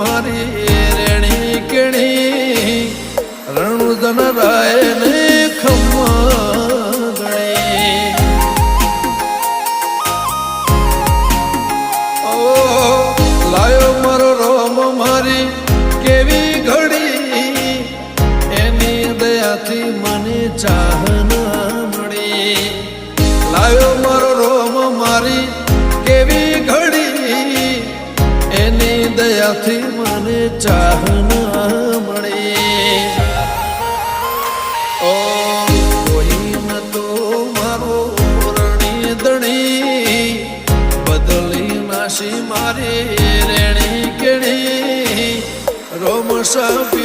મારી રેણી કેણી રણુદન રાય ને ખમ્મા ગણે ઓ લાયો મારો રોમ મારી કેવી ઘડી એની દયાથી મને ચાહના મળી લાયો મારો રોમ મારી કેવી ઘડી એની દયાથી મને ચાહના મળી ઓ કોઈ ન તો મારો રણી દણી બદલી નાશી મારી રેણી કેણી રોમ સાબી